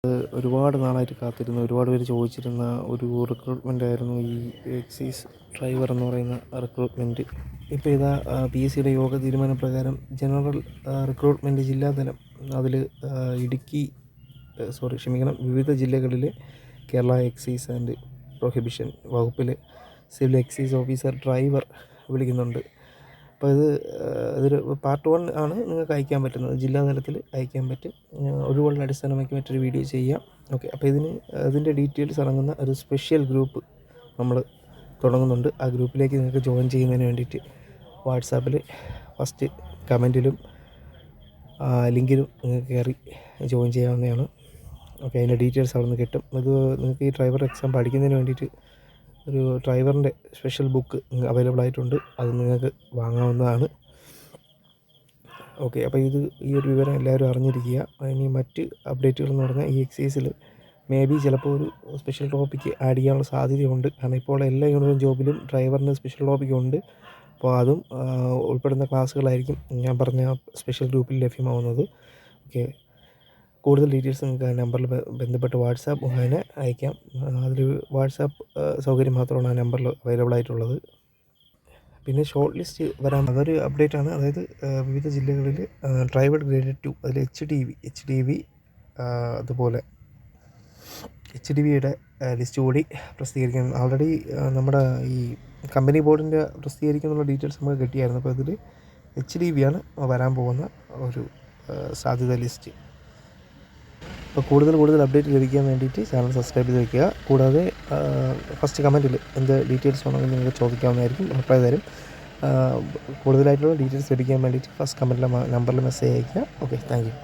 ഒരുപാട് നാളായിട്ട് കാത്തിരുന്ന, ഒരുപാട് പേര് ചോദിച്ചിരുന്ന ഒരു റിക്രൂട്ട്മെൻ്റ് ആയിരുന്നു ഈ എക്സൈസ് ഡ്രൈവർ എന്ന് പറയുന്ന റിക്രൂട്ട്മെൻറ്റ്. ഇപ്പോൾ ഇതാ PSCയുടെ യോഗ തീരുമാനപ്രകാരം ജനറൽ റിക്രൂട്ട്മെൻറ്റ് ജില്ലാതലം അതിൽ ഇടുക്കി വിവിധ ജില്ലകളിലെ കേരള എക്സൈസ് ആൻഡ് പ്രൊഹിബിഷൻ വകുപ്പിൽ സിവിൽ എക്സൈസ് ഓഫീസർ ഡ്രൈവർ വിളിക്കുന്നുണ്ട്. അപ്പോൾ ഇതൊരു പാർട്ട് 1 ആണ്. നിങ്ങൾക്ക് അയക്കാൻ പറ്റുന്നത് ജില്ലാ തലത്തിൽ അയക്കാൻ പറ്റും. ഒഴിവുകളുടെ അടിസ്ഥാനമാക്കി മറ്റൊരു വീഡിയോ ചെയ്യാം. ഓക്കെ, അപ്പോൾ അതിൻ്റെ ഡീറ്റെയിൽസ് അടങ്ങുന്ന ഒരു സ്പെഷ്യൽ ഗ്രൂപ്പ് നമ്മൾ തുടങ്ങുന്നുണ്ട്. ആ ഗ്രൂപ്പിലേക്ക് നിങ്ങൾക്ക് ജോയിൻ ചെയ്യുന്നതിന് വേണ്ടിയിട്ട് വാട്സാപ്പിൽ ഫസ്റ്റ് കമൻറ്റിലും ലിങ്കിലും നിങ്ങൾക്ക് കയറി ജോയിൻ ചെയ്യാവുന്നതാണ്. ഓക്കെ, അതിൻ്റെ ഡീറ്റെയിൽസ് അവിടെ നിന്ന് കിട്ടും. നിങ്ങൾക്ക് ഈ ഡ്രൈവർ എക്സാം പഠിക്കുന്നതിന് വേണ്ടിയിട്ട് ഒരു ഡ്രൈവറിൻ്റെ സ്പെഷ്യൽ ബുക്ക് അവൈലബിൾ ആയിട്ടുണ്ട്. അത് നിങ്ങൾക്ക് വാങ്ങാവുന്നതാണ്. ഓക്കെ, അപ്പോൾ ഈ ഒരു വിവരം എല്ലാവരും അറിഞ്ഞിരിക്കുക. ഇനി മറ്റ് അപ്ഡേറ്റുകൾ എന്ന് പറഞ്ഞാൽ ഈ എക്സൈസിൽ ചിലപ്പോൾ ഒരു സ്പെഷ്യൽ ടോപ്പിക്ക് ആഡ് ചെയ്യാനുള്ള സാധ്യതയുണ്ട്. കാരണം ഇപ്പോൾ എല്ലാ യൂണിവേഴ്സിറ്റി ജോബിലും ഡ്രൈവറിന് സ്പെഷ്യൽ ടോപ്പിക്കുണ്ട്. അപ്പോൾ അതും ഉൾപ്പെടുന്ന ക്ലാസ്സുകളായിരിക്കും ഞാൻ പറഞ്ഞ സ്പെഷ്യൽ ഗ്രൂപ്പിൽ ലഭ്യമാവുന്നത്. ഓക്കെ, കൂടുതൽ ഡീറ്റെയിൽസ് നിങ്ങൾക്ക് ആ നമ്പറിൽ ബന്ധപ്പെട്ട് വാട്സാപ്പ് മുഖേന അയക്കാം. അതിൽ വാട്സാപ്പ് സൗകര്യം മാത്രമാണ് ആ നമ്പറിൽ അവൈലബിൾ ആയിട്ടുള്ളത്. പിന്നെ ഷോർട്ട് ലിസ്റ്റ് വരാൻ അതൊരു അപ്ഡേറ്റ് ആണ്. അതായത് വിവിധ ജില്ലകളിൽ ഡ്രൈവർ ഗ്രേഡ് 2 അതിൽ HDV അതുപോലെ HDVയുടെ ലിസ്റ്റ് കൂടി പ്രസിദ്ധീകരിക്കണം. ഓൾറെഡി നമ്മുടെ ഈ കമ്പനി ബോർഡിൻ്റെ പ്രസിദ്ധീകരിക്കുന്നുള്ള ഡീറ്റെയിൽസ് നമുക്ക് കിട്ടിയായിരുന്നു. അപ്പോൾ ഇതിൽ HDV ആണ് വരാൻ പോകുന്ന ഒരു സാധ്യത ലിസ്റ്റ്. അപ്പോൾ കൂടുതൽ അപ്ഡേറ്റ് ലഭിക്കാൻ വേണ്ടിയിട്ട് ചാനൽ സബ്സ്ക്രൈബ് ചെയ്ത് വയ്ക്കുക. കൂടാതെ ഫസ്റ്റ് കമൻറ്റിൽ എന്ത് ഡീറ്റെയിൽസ് വേണമെങ്കിൽ നിങ്ങൾക്ക് ചോദിക്കാവുന്നതായിരിക്കും, റിപ്ലൈ തരും. കൂടുതലായിട്ടുള്ള ഡീറ്റെയിൽസ് ലഭിക്കാൻ വേണ്ടിയിട്ട് ഫസ്റ്റ് കമൻറ്റിലെ നമ്പറിൽ മെസ്സേജ് അയയ്ക്കുക. Okay, thank you.